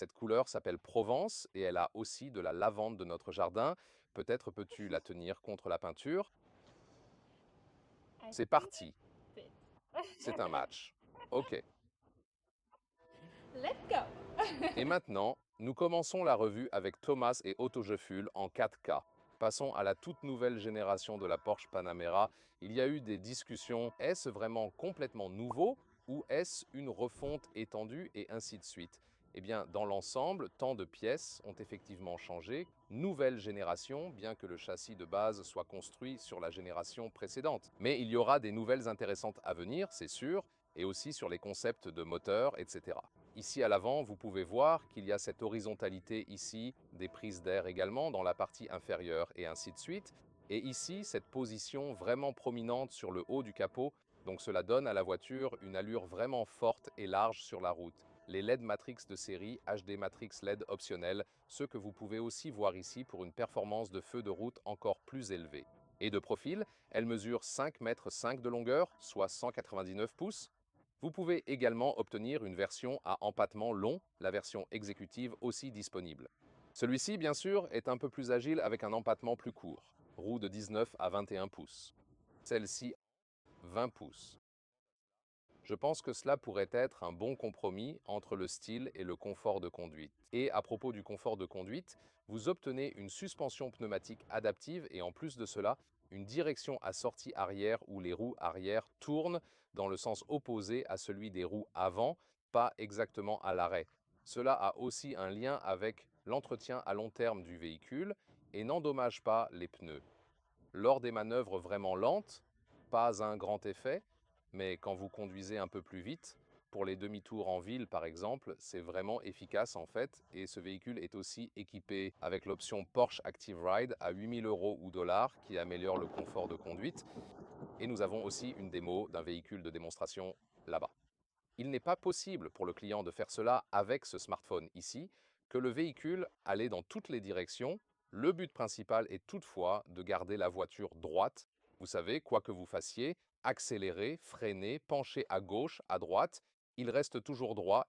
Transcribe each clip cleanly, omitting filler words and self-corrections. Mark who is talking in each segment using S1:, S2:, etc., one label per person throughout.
S1: Cette couleur s'appelle Provence et elle a aussi de la lavande de notre jardin. Peut-être peux-tu la tenir contre la peinture.
S2: I
S1: C'est
S2: think
S1: parti,
S2: it
S1: c'est un
S2: fits.
S1: match. Ok.
S2: Let's go.
S1: Et maintenant, nous commençons la revue avec Thomas et Autojeful en 4K. Passons à la toute nouvelle génération de la Porsche Panamera. Il y a eu des discussions. Est-ce vraiment complètement nouveau ou est-ce une refonte étendue et ainsi de suite? Eh bien, dans l'ensemble, tant de pièces ont effectivement changé. Nouvelle génération, bien que le châssis de base soit construit sur la génération précédente. Mais il y aura des nouvelles intéressantes à venir, c'est sûr, et aussi sur les concepts de moteur, etc. Ici à l'avant, vous pouvez voir qu'il y a cette horizontalité ici, des prises d'air également dans la partie inférieure et ainsi de suite. Et ici, cette position vraiment prominente sur le haut du capot, donc cela donne à la voiture une allure vraiment forte et large sur la route. Les LED Matrix de série, HD Matrix LED optionnels, ceux que vous pouvez aussi voir ici pour une performance de feu de route encore plus élevée. Et de profil, elle mesure 5,5 m de longueur, soit 199 pouces. Vous pouvez également obtenir une version à empattement long, la version exécutive aussi disponible. Celui-ci, bien sûr, est un peu plus agile avec un empattement plus court, roue de 19 à 21 pouces. Celle-ci, 20 pouces. Je pense que cela pourrait être un bon compromis entre le style et le confort de conduite. Et à propos du confort de conduite, vous obtenez une suspension pneumatique adaptive et en plus de cela, une direction à sortie arrière où les roues arrière tournent dans le sens opposé à celui des roues avant, pas exactement à l'arrêt. Cela a aussi un lien avec l'entretien à long terme du véhicule et n'endommage pas les pneus. Lors des manœuvres vraiment lentes, pas un grand effet, mais quand vous conduisez un peu plus vite, pour les demi-tours en ville par exemple, c'est vraiment efficace en fait. Et ce véhicule est aussi équipé avec l'option Porsche Active Ride à 8 000 € ou dollars qui améliore le confort de conduite. Et nous avons aussi une démo d'un véhicule de démonstration là-bas. Il n'est pas possible pour le client de faire cela avec ce smartphone ici, que le véhicule allait dans toutes les directions. Le but principal est toutefois de garder la voiture droite. Vous savez, quoi que vous fassiez, accélérer, freiner, pencher à gauche, à droite, il reste toujours droit.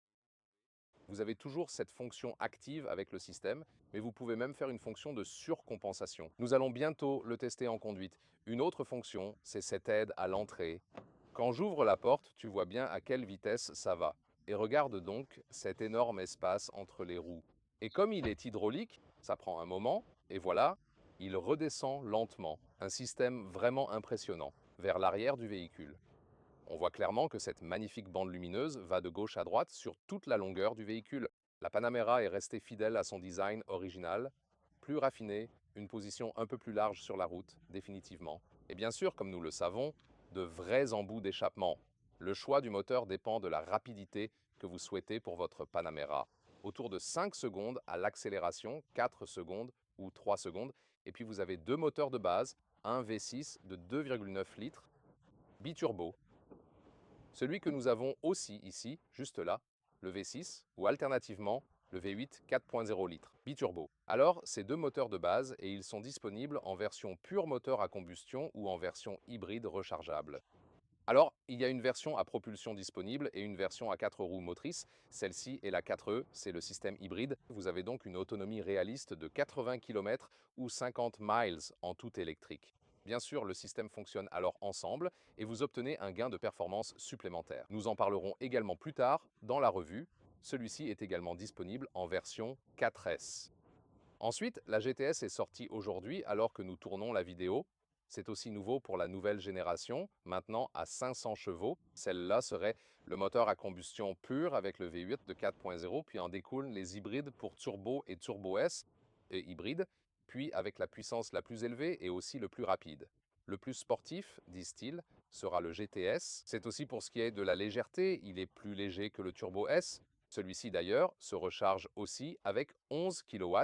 S1: Vous avez toujours cette fonction active avec le système, mais vous pouvez même faire une fonction de surcompensation. Nous allons bientôt le tester en conduite. Une autre fonction, c'est cette aide à l'entrée. Quand j'ouvre la porte, tu vois bien à quelle vitesse ça va. Et regarde donc cet énorme espace entre les roues. Et comme il est hydraulique, ça prend un moment, et voilà, il redescend lentement. Un système vraiment impressionnant, vers l'arrière du véhicule. On voit clairement que cette magnifique bande lumineuse va de gauche à droite sur toute la longueur du véhicule. La Panamera est restée fidèle à son design original, plus raffiné, une position un peu plus large sur la route, définitivement. Et bien sûr, comme nous le savons, de vrais embouts d'échappement. Le choix du moteur dépend de la rapidité que vous souhaitez pour votre Panamera. Autour de 5 secondes à l'accélération, 4 secondes ou 3 secondes. Et puis vous avez deux moteurs de base, un V6 de 2,9 litres, biturbo. Celui que nous avons aussi ici, juste là, le V6, ou alternativement le V8 4.0 litres, biturbo. Alors, c'est deux moteurs de base et ils sont disponibles en version pure moteur à combustion ou en version hybride rechargeable. Alors, il y a une version à propulsion disponible et une version à 4 roues motrices. Celle-ci est la 4E, c'est le système hybride. Vous avez donc une autonomie réaliste de 80 km ou 50 miles en tout électrique. Bien sûr, le système fonctionne alors ensemble et vous obtenez un gain de performance supplémentaire. Nous en parlerons également plus tard dans la revue. Celui-ci est également disponible en version 4S. Ensuite, la GTS est sortie aujourd'hui alors que nous tournons la vidéo. C'est aussi nouveau pour la nouvelle génération, maintenant à 500 chevaux. Celle-là serait le moteur à combustion pure avec le V8 de 4.0, puis en découlent les hybrides pour turbo et turbo S et hybride, puis avec la puissance la plus élevée et aussi le plus rapide. Le plus sportif, disent-ils, sera le GTS. C'est aussi pour ce qui est de la légèreté, il est plus léger que le turbo S. Celui-ci d'ailleurs se recharge aussi avec 11 kW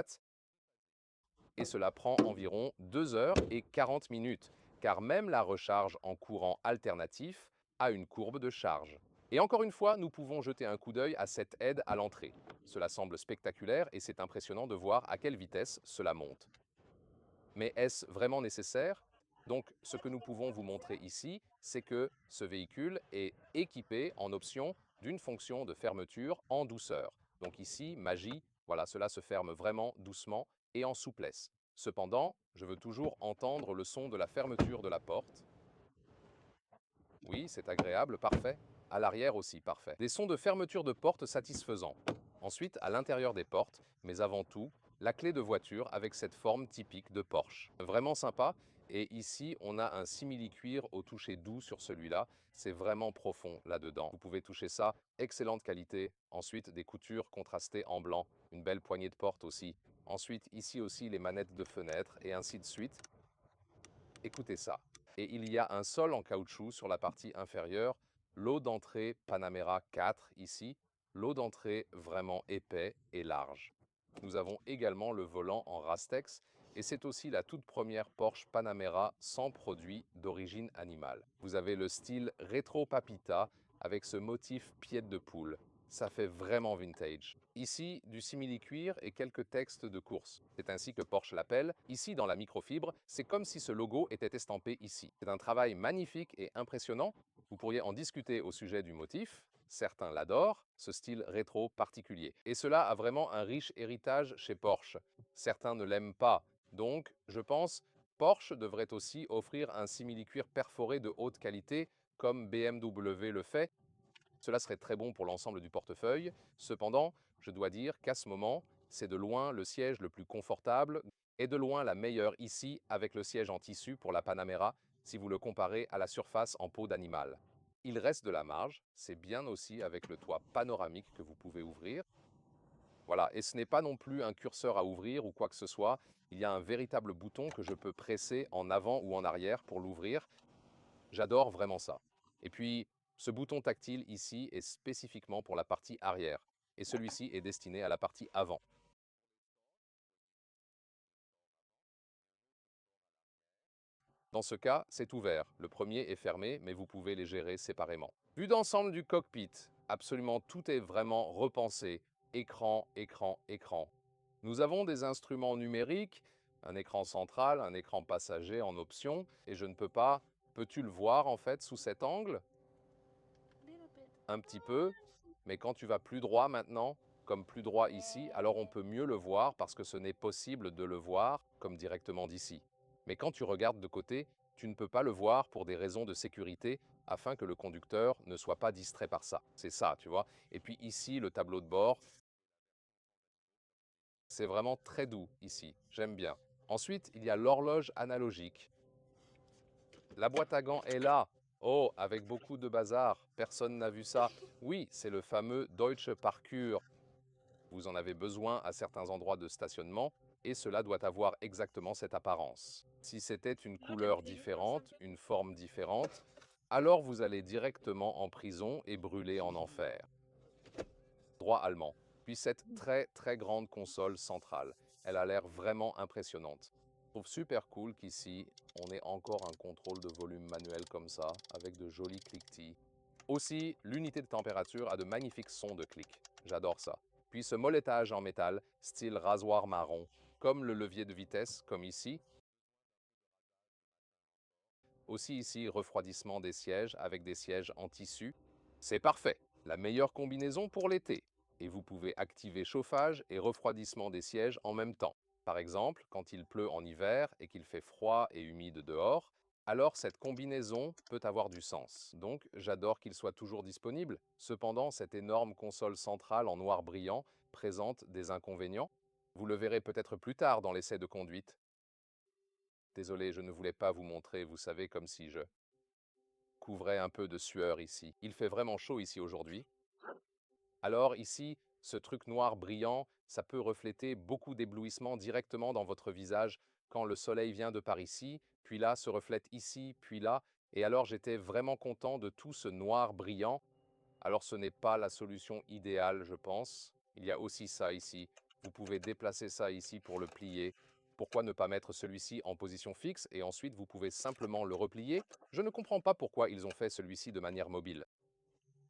S1: et cela prend environ 2 heures et 40 minutes, car même la recharge en courant alternatif a une courbe de charge. Et encore une fois, nous pouvons jeter un coup d'œil à cette aide à l'entrée. Cela semble spectaculaire et c'est impressionnant de voir à quelle vitesse cela monte. Mais est-ce vraiment nécessaire? Donc, ce que nous pouvons vous montrer ici, c'est que ce véhicule est équipé en option d'une fonction de fermeture en douceur. Donc ici, magie, voilà, cela se ferme vraiment doucement et en souplesse. Cependant, je veux toujours entendre le son de la fermeture de la porte. Oui, c'est agréable, parfait. À l'arrière aussi, parfait. Des sons de fermeture de porte satisfaisants. Ensuite, à l'intérieur des portes, mais avant tout, la clé de voiture avec cette forme typique de Porsche. Vraiment sympa. Et ici, on a un simili-cuir au toucher doux sur celui-là. C'est vraiment profond là-dedans. Vous pouvez toucher ça, excellente qualité. Ensuite, des coutures contrastées en blanc, une belle poignée de porte aussi. Ensuite, ici aussi, les manettes de fenêtre et ainsi de suite. Écoutez ça. Et il y a un sol en caoutchouc sur la partie inférieure, lot d'entrée Panamera 4 ici, lot d'entrée vraiment épais et large. Nous avons également le volant en Rastex et c'est aussi la toute première Porsche Panamera sans produit d'origine animale. Vous avez le style rétro papita avec ce motif pied de poule. Ça fait vraiment vintage. Ici, du simili-cuir et quelques textes de course. C'est ainsi que Porsche l'appelle. Ici, dans la microfibre, c'est comme si ce logo était estampé ici. C'est un travail magnifique et impressionnant. Vous pourriez en discuter au sujet du motif. Certains l'adorent, ce style rétro particulier. Et cela a vraiment un riche héritage chez Porsche. Certains ne l'aiment pas. Donc, je pense, Porsche devrait aussi offrir un simili-cuir perforé de haute qualité, comme BMW le fait. Cela serait très bon pour l'ensemble du portefeuille. Cependant, je dois dire qu'à ce moment, c'est de loin le siège le plus confortable et de loin la meilleure ici avec le siège en tissu pour la Panamera si vous le comparez à la surface en peau d'animal. Il reste de la marge, c'est bien aussi avec le toit panoramique que vous pouvez ouvrir. Voilà, et ce n'est pas non plus un curseur à ouvrir ou quoi que ce soit, il y a un véritable bouton que je peux presser en avant ou en arrière pour l'ouvrir. J'adore vraiment ça. Et puis, ce bouton tactile ici est spécifiquement pour la partie arrière, et celui-ci est destiné à la partie avant. Dans ce cas, c'est ouvert. Le premier est fermé, mais vous pouvez les gérer séparément. Vue d'ensemble du cockpit, absolument tout est vraiment repensé. Écran, écran, écran. Nous avons des instruments numériques, un écran central, un écran passager en option, et je ne peux pas... Peux-tu le voir en fait sous cet angle? Un petit peu, mais quand tu vas plus droit maintenant, comme plus droit ici, alors on peut mieux le voir parce que ce n'est possible de le voir comme directement d'ici. Mais quand tu regardes de côté, tu ne peux pas le voir pour des raisons de sécurité afin que le conducteur ne soit pas distrait par ça. C'est ça, tu vois. Et puis ici, le tableau de bord, c'est vraiment très doux ici. J'aime bien. Ensuite, il y a l'horloge analogique. La boîte à gants est là. Oh, avec beaucoup de bazar. Personne n'a vu ça. Oui, c'est le fameux Deutsche Parkour. Vous en avez besoin à certains endroits de stationnement et cela doit avoir exactement cette apparence. Si c'était une couleur différente, une forme différente, alors vous allez directement en prison et brûler en enfer. Droit allemand. Puis cette très grande console centrale. Elle a l'air vraiment impressionnante. Je trouve super cool qu'ici, on ait encore un contrôle de volume manuel comme ça, avec de jolis cliquetis. Aussi, l'unité de température a de magnifiques sons de clics. J'adore ça. Puis ce molettage en métal, style rasoir marron, comme le levier de vitesse, comme ici. Aussi ici, refroidissement des sièges avec des sièges en tissu. C'est parfait, la meilleure combinaison pour l'été. Et vous pouvez activer chauffage et refroidissement des sièges en même temps. Par exemple, quand il pleut en hiver et qu'il fait froid et humide dehors, alors cette combinaison peut avoir du sens. Donc j'adore qu'il soit toujours disponible. Cependant, cette énorme console centrale en noir brillant présente des inconvénients. Vous le verrez peut-être plus tard dans l'essai de conduite. Désolé, je ne voulais pas vous montrer, vous savez, comme si je couvrais un peu de sueur ici. Il fait vraiment chaud ici aujourd'hui. Alors ici, ce truc noir brillant, ça peut refléter beaucoup d'éblouissement directement dans votre visage quand le soleil vient de par ici, puis là se reflète ici, puis là. Et alors j'étais vraiment content de tout ce noir brillant. Alors ce n'est pas la solution idéale, je pense. Il y a aussi ça ici. Vous pouvez déplacer ça ici pour le plier. Pourquoi ne pas mettre celui-ci en position fixe et ensuite vous pouvez simplement le replier? Je ne comprends pas pourquoi ils ont fait celui-ci de manière mobile.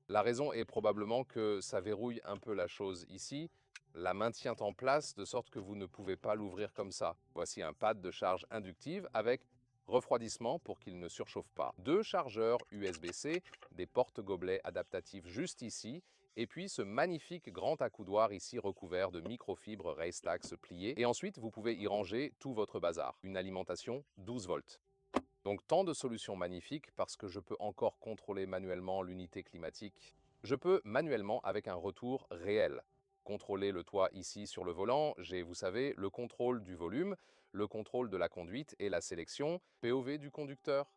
S1: La raison est probablement que ça verrouille un peu la chose ici, la maintient en place de sorte que vous ne pouvez pas l'ouvrir comme ça. Voici un pad de charge inductive avec refroidissement pour qu'il ne surchauffe pas. Deux chargeurs USB-C, des porte-gobelets adaptatifs juste ici Et puis ce magnifique grand accoudoir ici recouvert de microfibres Raystax pliées. Et ensuite, vous pouvez y ranger tout votre bazar. Une alimentation 12 volts. Donc tant de solutions magnifiques parce que je peux encore contrôler manuellement l'unité climatique. Je peux manuellement avec un retour réel. Contrôler le toit ici sur le volant, j'ai, vous savez, le contrôle du volume, le contrôle de la conduite et la sélection, POV du conducteur.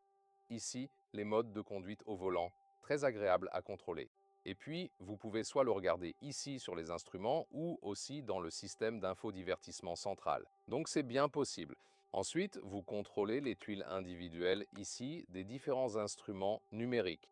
S1: Ici, les modes de conduite au volant, très agréable à contrôler. Et puis, vous pouvez soit le regarder ici sur les instruments ou aussi dans le système d'infodivertissement central. Donc c'est bien possible. Ensuite, vous contrôlez les tuiles individuelles ici des différents instruments numériques.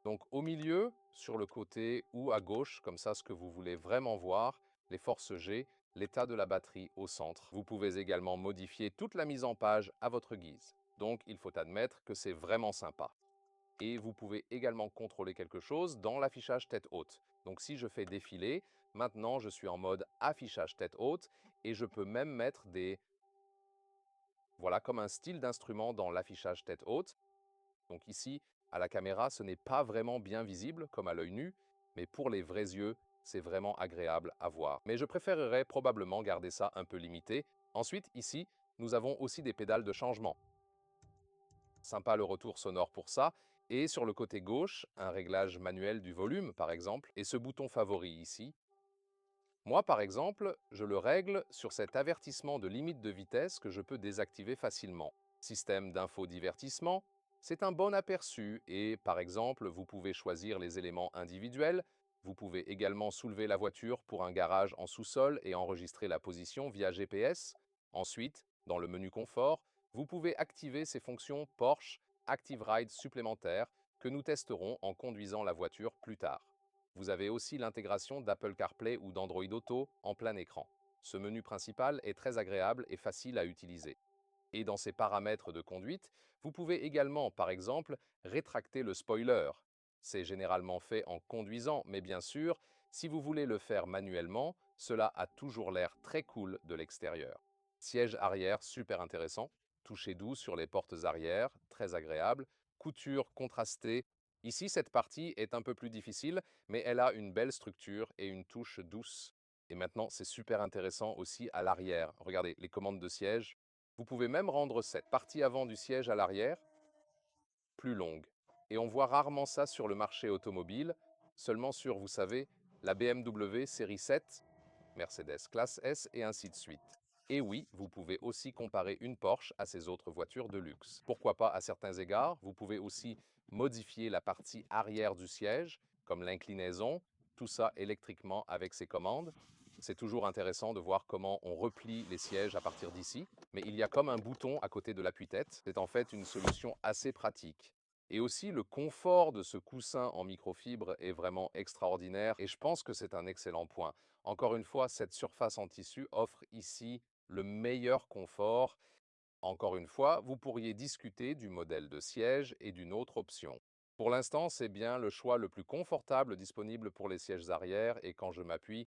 S1: Donc au milieu, sur le côté ou à gauche, comme ça ce que vous voulez vraiment voir, les forces G, l'état de la batterie au centre. Vous pouvez également modifier toute la mise en page à votre guise. Donc il faut admettre que c'est vraiment sympa. Et vous pouvez également contrôler quelque chose dans l'affichage tête haute. Donc si je fais défiler, maintenant je suis en mode affichage tête haute et je peux même mettre des voilà, comme un style d'instrument dans l'affichage tête haute. Donc ici, à la caméra, ce n'est pas vraiment bien visible, comme à l'œil nu, mais pour les vrais yeux, c'est vraiment agréable à voir. Mais je préférerais probablement garder ça un peu limité. Ensuite, ici, nous avons aussi des pédales de changement. Sympa le retour sonore pour ça. Et sur le côté gauche, un réglage manuel du volume, par exemple, et ce bouton favori ici. Moi, par exemple, je le règle sur cet avertissement de limite de vitesse que je peux désactiver facilement. Système d'infodivertissement, c'est un bon aperçu et, par exemple, vous pouvez choisir les éléments individuels. Vous pouvez également soulever la voiture pour un garage en sous-sol et enregistrer la position via GPS. Ensuite, dans le menu confort, vous pouvez activer ces fonctions Porsche Active Ride supplémentaires que nous testerons en conduisant la voiture plus tard. Vous avez aussi l'intégration d'Apple CarPlay ou d'Android Auto en plein écran. Ce menu principal est très agréable et facile à utiliser. Et dans ces paramètres de conduite, vous pouvez également, par exemple, rétracter le spoiler. C'est généralement fait en conduisant, mais bien sûr, si vous voulez le faire manuellement, cela a toujours l'air très cool de l'extérieur. Siège arrière super intéressant, toucher doux sur les portes arrière, très agréable, couture contrastée. Ici, cette partie est un peu plus difficile, mais elle a une belle structure et une touche douce. Et maintenant, c'est super intéressant aussi à l'arrière. Regardez, les commandes de siège. Vous pouvez même rendre cette partie avant du siège à l'arrière plus longue. Et on voit rarement ça sur le marché automobile, seulement sur, vous savez, la BMW série 7, Mercedes classe S et ainsi de suite. Et oui, vous pouvez aussi comparer une Porsche à ces autres voitures de luxe. Pourquoi pas à certains égards, vous pouvez aussi modifier la partie arrière du siège, comme l'inclinaison, tout ça électriquement avec ces commandes. C'est toujours intéressant de voir comment on replie les sièges à partir d'ici, mais il y a comme un bouton à côté de l'appui-tête. C'est en fait une solution assez pratique. Et aussi, le confort de ce coussin en microfibre est vraiment extraordinaire et je pense que c'est un excellent point. Encore une fois, cette surface en tissu offre ici le meilleur confort. Encore une fois, vous pourriez discuter du modèle de siège et d'une autre option. Pour l'instant, c'est bien le choix le plus confortable disponible pour les sièges arrière et quand je m'appuie,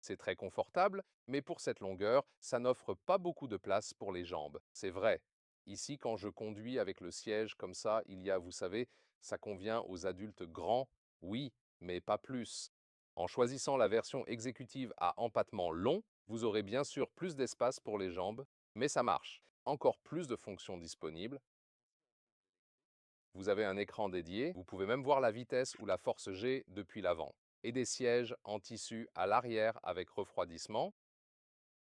S1: c'est très confortable, mais pour cette longueur, ça n'offre pas beaucoup de place pour les jambes. C'est vrai. Ici, quand je conduis avec le siège comme ça, il y a, vous savez, ça convient aux adultes grands, oui, mais pas plus. En choisissant la version exécutive à empattement long, vous aurez bien sûr plus d'espace pour les jambes, mais ça marche. Encore plus de fonctions disponibles. Vous avez un écran dédié, vous pouvez même voir la vitesse ou la force G depuis l'avant. Et des sièges en tissu à l'arrière avec refroidissement.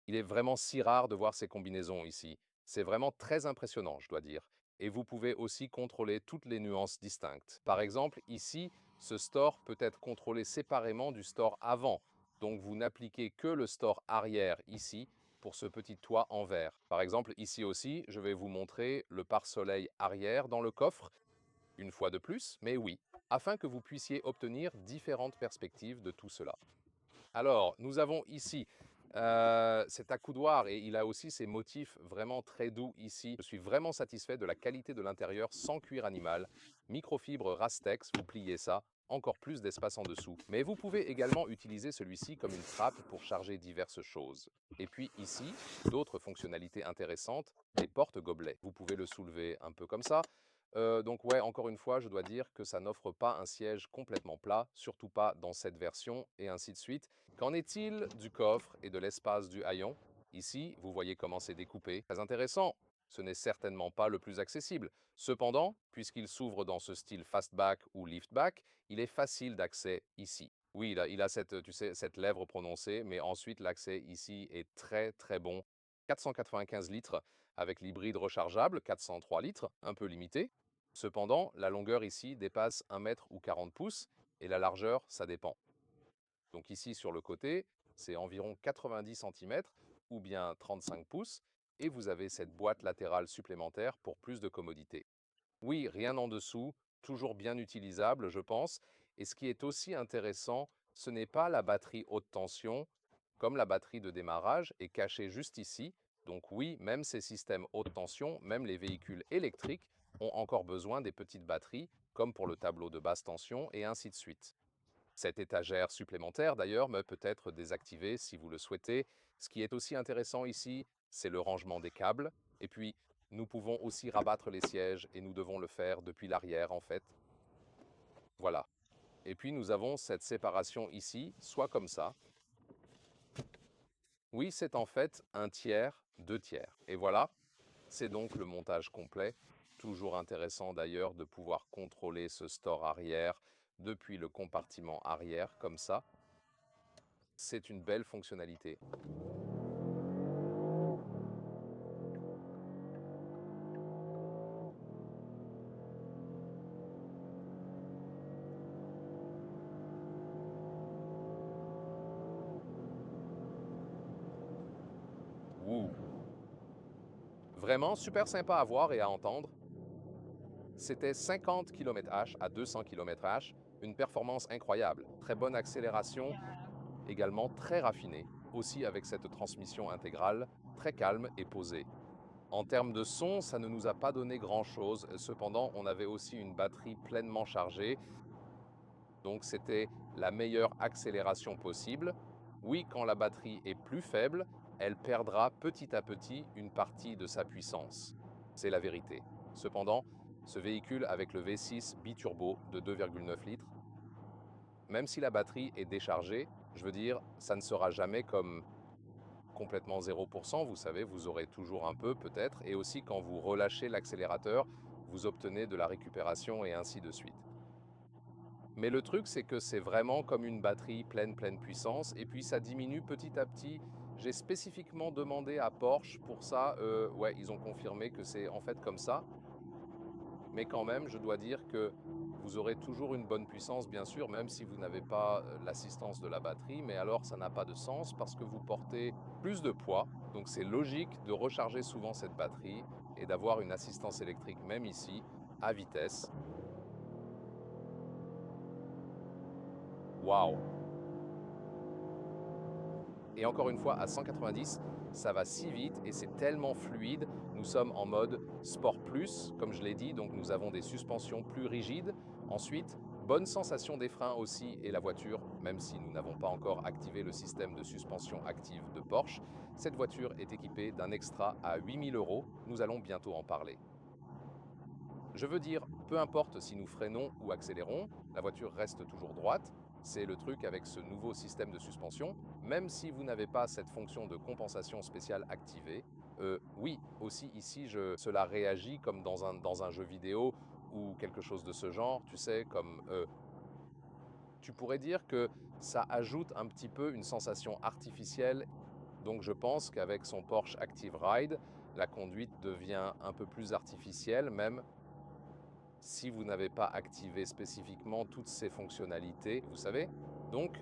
S1: Il est vraiment si rare de voir ces combinaisons ici. C'est vraiment très impressionnant, je dois dire. Et vous pouvez aussi contrôler toutes les nuances distinctes. Par exemple, ici, ce store peut être contrôlé séparément du store avant. Donc vous n'appliquez que le store arrière ici pour ce petit toit en verre. Par exemple, ici aussi, je vais vous montrer le pare-soleil arrière dans le coffre une fois de plus, mais oui, afin que vous puissiez obtenir différentes perspectives de tout cela. Alors, nous avons ici cet accoudoir et il a aussi ces motifs vraiment très doux ici. Je suis vraiment satisfait de la qualité de l'intérieur sans cuir animal. Microfibre Rastex, vous pliez ça, encore plus d'espace en dessous. Mais vous pouvez également utiliser celui-ci comme une trappe pour charger diverses choses. Et puis ici, d'autres fonctionnalités intéressantes, les porte-gobelets. Vous pouvez le soulever un peu comme ça. Donc ouais, encore une fois, je dois dire que ça n'offre pas un siège complètement plat, surtout pas dans cette version, et ainsi de suite. Qu'en est-il du coffre et de l'espace du haillon? Ici, vous voyez comment c'est découpé. Très intéressant. Ce n'est certainement pas le plus accessible. Cependant, puisqu'il s'ouvre dans ce style fastback ou liftback, il est facile d'accès ici. Oui, il a cette, tu sais, cette lèvre prononcée, mais ensuite l'accès ici est très très bon. 495 litres avec l'hybride rechargeable, 403 litres, un peu limité. Cependant, la longueur ici dépasse 1 mètre ou 40 pouces et la largeur, ça dépend. Donc ici sur le côté, c'est environ 90 centimètres ou bien 35 pouces et vous avez cette boîte latérale supplémentaire pour plus de commodité. Oui, rien en dessous, toujours bien utilisable, je pense. Et ce qui est aussi intéressant, ce n'est pas la batterie haute tension, comme la batterie de démarrage est cachée juste ici. Donc oui, même ces systèmes haute tension, même les véhicules électriques, ont encore besoin des petites batteries, comme pour le tableau de basse tension, et ainsi de suite. Cette étagère supplémentaire, d'ailleurs, peut être désactivée si vous le souhaitez. Ce qui est aussi intéressant ici, c'est le rangement des câbles. Et puis, nous pouvons aussi rabattre les sièges et nous devons le faire depuis l'arrière, en fait. Voilà. Et puis, nous avons cette séparation ici, soit comme ça. Oui, c'est en fait un tiers, deux tiers. Et voilà, c'est donc le montage complet. Toujours intéressant d'ailleurs de pouvoir contrôler ce store arrière depuis le compartiment arrière, comme ça. C'est une belle fonctionnalité. Ouh. Vraiment super sympa à voir et à entendre. C'était 50 km/h à 200 km/h, une performance incroyable. Très bonne accélération, également très raffinée, aussi avec cette transmission intégrale, très calme et posée. En termes de son, ça ne nous a pas donné grand-chose. Cependant, on avait aussi une batterie pleinement chargée, donc c'était la meilleure accélération possible. Oui, quand la batterie est plus faible, elle perdra petit à petit une partie de sa puissance. C'est la vérité. Cependant, ce véhicule avec le V6 biturbo de 2,9 litres, même si la batterie est déchargée, je veux dire, ça ne sera jamais comme complètement 0%, vous savez, vous aurez toujours un peu peut-être, et aussi quand vous relâchez l'accélérateur, vous obtenez de la récupération et ainsi de suite. Mais le truc, c'est que c'est vraiment comme une batterie pleine puissance, et puis ça diminue petit à petit. J'ai spécifiquement demandé à Porsche pour ça, ouais, ils ont confirmé que c'est en fait comme ça, mais quand même, je dois dire que vous aurez toujours une bonne puissance, bien sûr, même si vous n'avez pas l'assistance de la batterie, mais alors ça n'a pas de sens parce que vous portez plus de poids, donc c'est logique de recharger souvent cette batterie et d'avoir une assistance électrique, même ici, à vitesse. Waouh! Et encore une fois, à 190, ça va si vite et c'est tellement fluide. Nous sommes en mode Sport Plus, comme je l'ai dit, donc nous avons des suspensions plus rigides. Ensuite, bonne sensation des freins aussi et la voiture, même si nous n'avons pas encore activé le système de suspension active de Porsche, cette voiture est équipée d'un extra à 8 000 €. Nous allons bientôt en parler. Je veux dire, peu importe si nous freinons ou accélérons, la voiture reste toujours droite. C'est le truc avec ce nouveau système de suspension. Même si vous n'avez pas cette fonction de compensation spéciale activée, oui, aussi ici, cela réagit comme dans un jeu vidéo ou quelque chose de ce genre, tu sais, comme tu pourrais dire que ça ajoute un petit peu une sensation artificielle. Donc je pense qu'avec son Porsche Active Ride, la conduite devient un peu plus artificielle, même si vous n'avez pas activé spécifiquement toutes ces fonctionnalités, vous savez. Donc,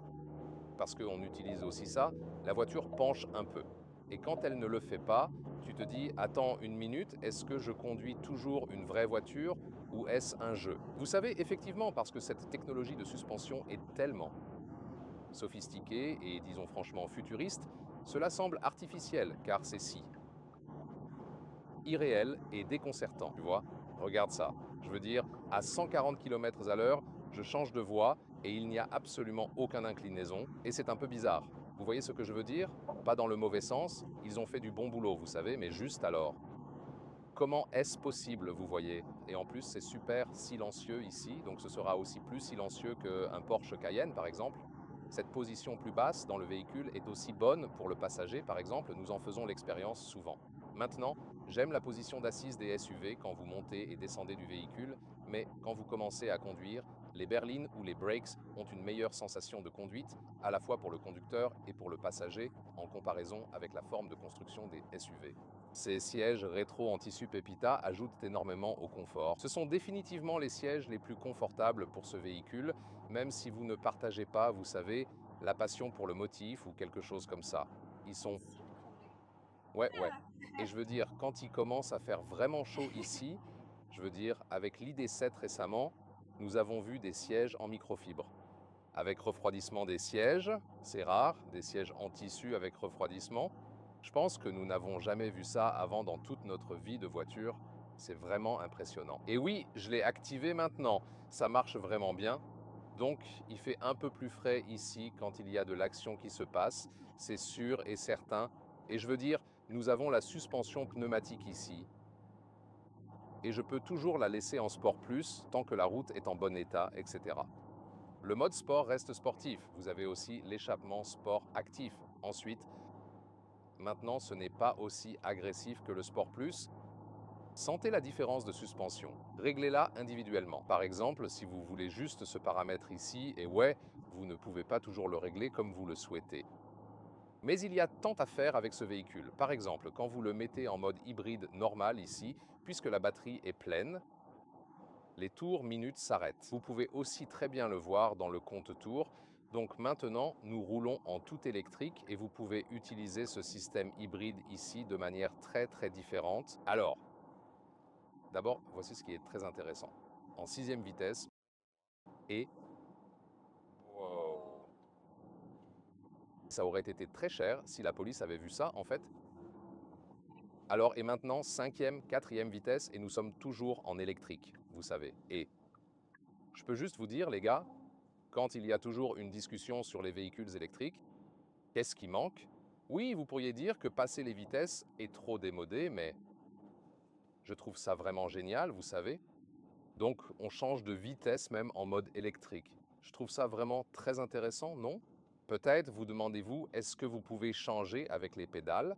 S1: parce qu'on utilise aussi ça, la voiture penche un peu. Et quand elle ne le fait pas, tu te dis, attends une minute, est-ce que je conduis toujours une vraie voiture ou est-ce un jeu? Vous savez, effectivement, parce que cette technologie de suspension est tellement sophistiquée et, disons franchement, futuriste, cela semble artificiel, car c'est si irréel et déconcertant, tu vois. Regarde ça. Je veux dire, à 140 km à l'heure, je change de voie et il n'y a absolument aucune inclinaison et c'est un peu bizarre. Vous voyez ce que je veux dire? Pas dans le mauvais sens, ils ont fait du bon boulot, vous savez, mais juste alors. comment est-ce possible, vous voyez? Et en plus, c'est super silencieux ici, donc ce sera aussi plus silencieux qu'un Porsche Cayenne, par exemple. Cette position plus basse dans le véhicule est aussi bonne pour le passager, par exemple, nous en faisons l'expérience souvent. Maintenant, j'aime la position d'assise des SUV quand vous montez et descendez du véhicule, mais quand vous commencez à conduire, les berlines ou les brakes ont une meilleure sensation de conduite, à la fois pour le conducteur et pour le passager, en comparaison avec la forme de construction des SUV. Ces sièges rétro en tissu Pepita ajoutent énormément au confort. Ce sont définitivement les sièges les plus confortables pour ce véhicule, même si vous ne partagez pas, vous savez, la passion pour le motif ou quelque chose comme ça. Ils sont... Ouais, ouais. Et je veux dire, quand il commence à faire vraiment chaud ici, je veux dire, avec l'ID7 récemment, nous avons vu des sièges en microfibre. Avec refroidissement des sièges, c'est rare, des sièges en tissu avec refroidissement. Je pense que nous n'avons jamais vu ça avant dans toute notre vie de voiture. C'est vraiment impressionnant. Et oui, je l'ai activé maintenant. Ça marche vraiment bien. Donc, il fait un peu plus frais ici quand il y a de l'action qui se passe. C'est sûr et certain. Et je veux dire, nous avons la suspension pneumatique ici. Et je peux toujours la laisser en Sport Plus tant que la route est en bon état, etc. Le mode sport reste sportif. Vous avez aussi l'échappement sport actif. Ensuite, maintenant, ce n'est pas aussi agressif que le Sport Plus. Sentez la différence de suspension. Réglez-la individuellement. Par exemple, si vous voulez juste ce paramètre ici, et ouais, vous ne pouvez pas toujours le régler comme vous le souhaitez. Mais il y a tant à faire avec ce véhicule. Par exemple, quand vous le mettez en mode hybride normal ici, puisque la batterie est pleine, les tours minutes s'arrêtent. Vous pouvez aussi très bien le voir dans le compte tours. Donc maintenant, nous roulons en tout électrique et vous pouvez utiliser ce système hybride ici de manière très différente. Alors, d'abord, voici ce qui est très intéressant. En 6e vitesse et... Wow. Ça aurait été très cher si la police avait vu ça, en fait. Alors, et maintenant, 5e, 4e vitesse et nous sommes toujours en électrique, vous savez. Et je peux juste vous dire, les gars, quand il y a toujours une discussion sur les véhicules électriques, qu'est-ce qui manque? Oui, vous pourriez dire que passer les vitesses est trop démodé, mais je trouve ça vraiment génial, vous savez. Donc, on change de vitesse même en mode électrique. Je trouve ça vraiment très intéressant, non? Peut-être vous demandez-vous, est-ce que vous pouvez changer avec les pédales?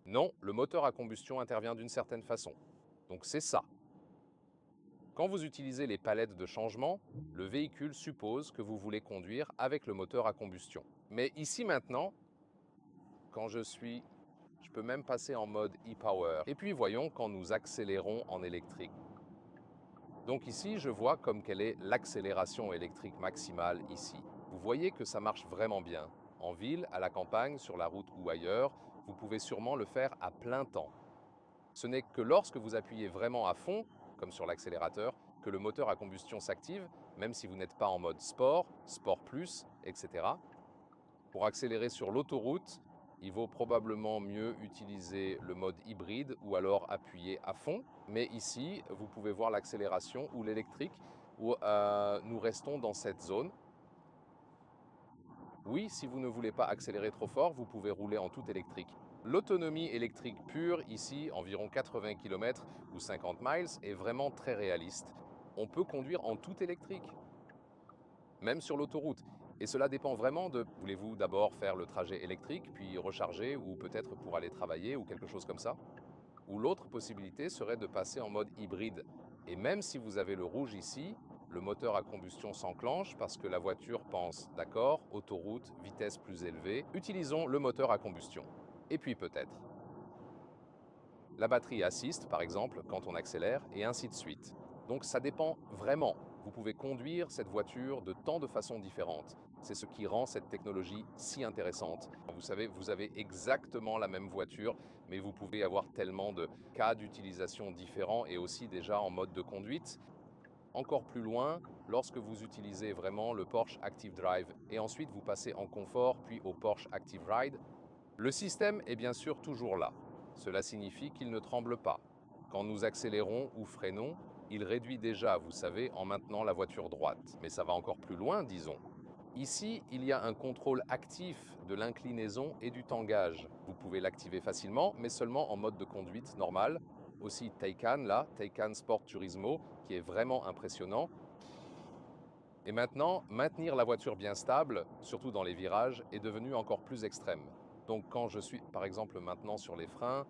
S1: Non, le moteur à combustion intervient d'une certaine façon. Donc c'est ça. Quand vous utilisez les palettes de changement, le véhicule suppose que vous voulez conduire avec le moteur à combustion. Mais ici maintenant, quand je peux même passer en mode e-power. Et puis voyons quand nous accélérons en électrique. Donc ici, je vois comme quelle est l'accélération électrique maximale ici. Vous voyez que ça marche vraiment bien. En ville, à la campagne, sur la route ou ailleurs, vous pouvez sûrement le faire à plein temps. Ce n'est que lorsque vous appuyez vraiment à fond, comme sur l'accélérateur, que le moteur à combustion s'active, même si vous n'êtes pas en mode sport, sport plus, etc. Pour accélérer sur l'autoroute, il vaut probablement mieux utiliser le mode hybride ou alors appuyer à fond. Mais ici, vous pouvez voir l'accélération ou l'électrique où nous restons dans cette zone. Oui, si vous ne voulez pas accélérer trop fort, vous pouvez rouler en tout électrique. L'autonomie électrique pure, ici, environ 80 km ou 50 miles, est vraiment très réaliste. On peut conduire en tout électrique, même sur l'autoroute. Et cela dépend vraiment de, voulez-vous d'abord faire le trajet électrique, puis recharger, ou peut-être pour aller travailler, ou quelque chose comme ça? Ou l'autre possibilité serait de passer en mode hybride. Et même si vous avez le rouge ici, le moteur à combustion s'enclenche parce que la voiture pense, d'accord, autoroute, vitesse plus élevée, utilisons le moteur à combustion. Et puis peut-être. La batterie assiste, par exemple, quand on accélère, et ainsi de suite. Donc ça dépend vraiment. Vous pouvez conduire cette voiture de tant de façons différentes. C'est ce qui rend cette technologie si intéressante. Vous savez, vous avez exactement la même voiture, mais vous pouvez avoir tellement de cas d'utilisation différents et aussi déjà en mode de conduite. Encore plus loin, lorsque vous utilisez vraiment le Porsche Active Drive et ensuite vous passez en confort puis au Porsche Active Ride, le système est bien sûr toujours là. Cela signifie qu'il ne tremble pas. Quand nous accélérons ou freinons, il réduit déjà, vous savez, en maintenant la voiture droite. Mais ça va encore plus loin, disons. Ici, il y a un contrôle actif de l'inclinaison et du tangage. Vous pouvez l'activer facilement, mais seulement en mode de conduite normal. Aussi Taycan, là, Taycan Sport Turismo, qui est vraiment impressionnant. Et maintenant, maintenir la voiture bien stable, surtout dans les virages, est devenu encore plus extrême. Donc quand je suis, par exemple, maintenant sur les freins,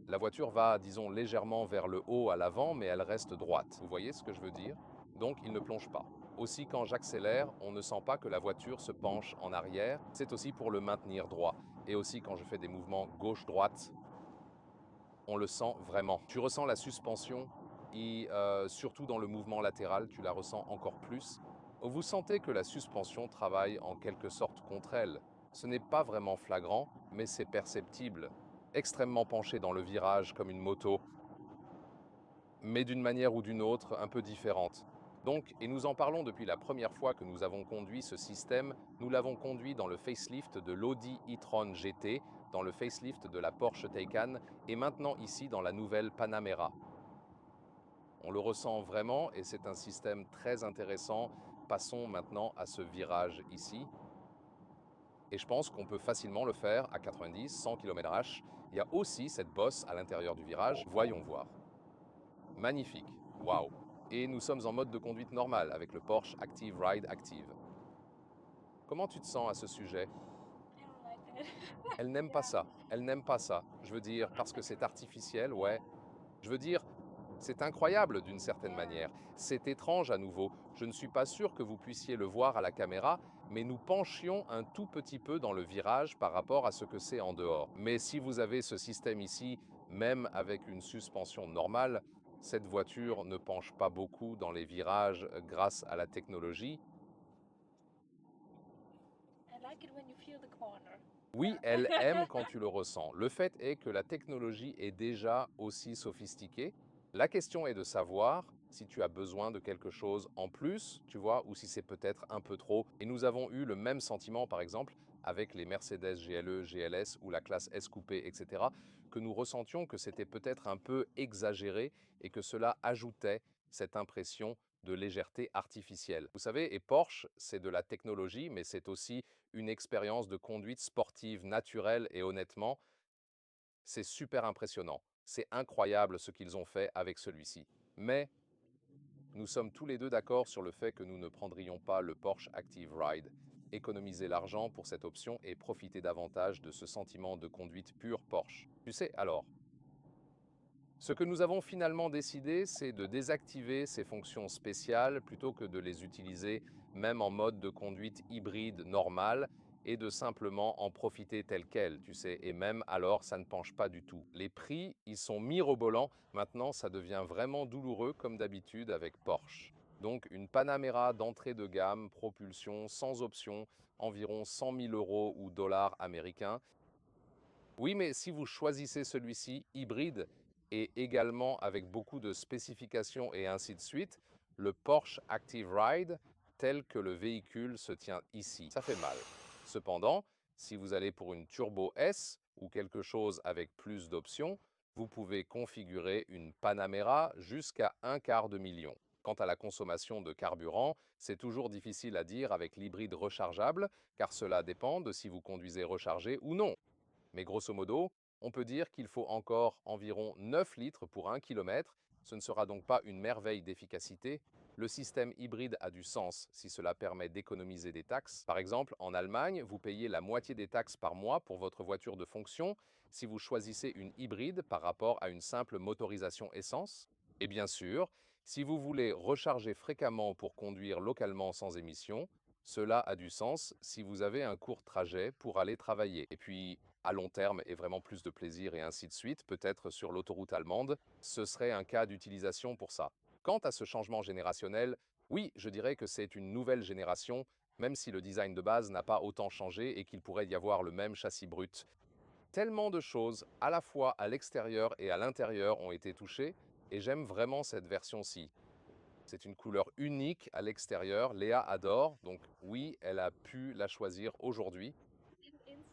S1: la voiture va, disons, légèrement vers le haut à l'avant, mais elle reste droite. Vous voyez ce que je veux dire? Donc il ne plonge pas. Aussi, quand j'accélère, on ne sent pas que la voiture se penche en arrière. C'est aussi pour le maintenir droit. Et aussi, quand je fais des mouvements gauche-droite, on le sent vraiment. Tu ressens la suspension et surtout dans le mouvement latéral, tu la ressens encore plus. Vous sentez que la suspension travaille en quelque sorte contre elle. Ce n'est pas vraiment flagrant, mais c'est perceptible. Extrêmement penché dans le virage comme une moto, mais d'une manière ou d'une autre un peu différente. Donc, et nous en parlons depuis la première fois que nous avons conduit ce système, nous l'avons conduit dans le facelift de l'Audi e-tron GT, dans le facelift de la Porsche Taycan et maintenant ici dans la nouvelle Panamera. On le ressent vraiment et c'est un système très intéressant. Passons maintenant à ce virage ici. Et je pense qu'on peut facilement le faire à 90, 100 km/h. Il y a aussi cette bosse à l'intérieur du virage. Voyons voir. Magnifique, waouh! Et nous sommes en mode de conduite normale avec le Porsche Active Ride Active. Comment tu te sens à ce sujet?
S2: I don't like it.
S1: Elle n'aime pas
S2: Yeah.
S1: ça, elle n'aime pas ça. Je veux dire, parce que c'est artificiel, ouais. Je veux dire, c'est incroyable d'une certaine
S2: Yeah.
S1: manière. C'est étrange à nouveau. Je ne suis pas sûr que vous puissiez le voir à la caméra, mais nous penchions un tout petit peu dans le virage par rapport à ce que c'est en dehors. Mais si vous avez ce système ici, même avec une suspension normale, cette voiture ne penche pas beaucoup dans les virages grâce à la technologie.
S2: I like it when you feel the corner.
S1: Oui, elle aime quand tu le ressens. Le fait est que la technologie est déjà aussi sophistiquée. La question est de savoir si tu as besoin de quelque chose en plus, tu vois, ou si c'est peut-être un peu trop. Et nous avons eu le même sentiment, par exemple, avec les Mercedes GLE, GLS ou la classe S coupé, etc., que nous ressentions que c'était peut-être un peu exagéré et que cela ajoutait cette impression de légèreté artificielle. Vous savez, et Porsche, c'est de la technologie, mais c'est aussi une expérience de conduite sportive naturelle et honnêtement, c'est super impressionnant. C'est incroyable ce qu'ils ont fait avec celui-ci. Mais nous sommes tous les deux d'accord sur le fait que nous ne prendrions pas le Porsche Active Ride. Économiser l'argent pour cette option et profiter davantage de ce sentiment de conduite pure Porsche. Tu sais, alors, ce que nous avons finalement décidé, c'est de désactiver ces fonctions spéciales plutôt que de les utiliser même en mode de conduite hybride normale et de simplement en profiter tel quel, tu sais, et même alors ça ne penche pas du tout. Les prix, ils sont mirobolants, maintenant ça devient vraiment douloureux comme d'habitude avec Porsche. Donc une Panamera d'entrée de gamme, propulsion, sans option, environ 100 000 euros ou dollars américains. Oui, mais si vous choisissez celui-ci hybride et également avec beaucoup de spécifications et ainsi de suite, le Porsche Active Ride, tel que le véhicule se tient ici, ça fait mal. Cependant, si vous allez pour une Turbo S ou quelque chose avec plus d'options, vous pouvez configurer une Panamera jusqu'à 1/4 million. Quant à la consommation de carburant, c'est toujours difficile à dire avec l'hybride rechargeable, car cela dépend de si vous conduisez rechargé ou non. Mais grosso modo, on peut dire qu'il faut encore environ 9 litres pour 1 km. Ce ne sera donc pas une merveille d'efficacité. Le système hybride a du sens si cela permet d'économiser des taxes. Par exemple, en Allemagne, vous payez la moitié des taxes par mois pour votre voiture de fonction si vous choisissez une hybride par rapport à une simple motorisation essence. Et bien sûr, si vous voulez recharger fréquemment pour conduire localement sans émission, cela a du sens si vous avez un court trajet pour aller travailler. Et puis, à long terme et vraiment plus de plaisir et ainsi de suite, peut-être sur l'autoroute allemande, ce serait un cas d'utilisation pour ça. Quant à ce changement générationnel, oui, je dirais que c'est une nouvelle génération, même si le design de base n'a pas autant changé et qu'il pourrait y avoir le même châssis brut. Tellement de choses, à la fois à l'extérieur et à l'intérieur, ont été touchées, et j'aime vraiment cette version-ci. C'est une couleur unique à l'extérieur, Léa adore, donc oui, elle a pu la choisir aujourd'hui.
S2: And inside,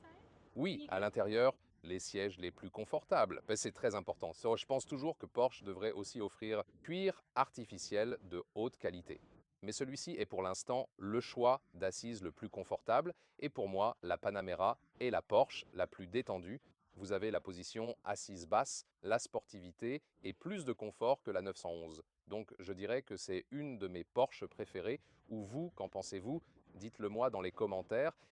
S1: Oui,
S2: we
S1: à
S2: get
S1: l'intérieur, les sièges les plus confortables. Ben, c'est très important. Je pense toujours que Porsche devrait aussi offrir cuir artificiel de haute qualité. mais celui-ci est pour l'instant le choix d'assise le plus confortable, et pour moi, la Panamera est la Porsche la plus détendue. Vous avez la position assise basse, la sportivité et plus de confort que la 911. Donc je dirais que c'est une de mes Porsche préférées, ou vous, qu'en pensez-vous? Dites-le moi dans les commentaires.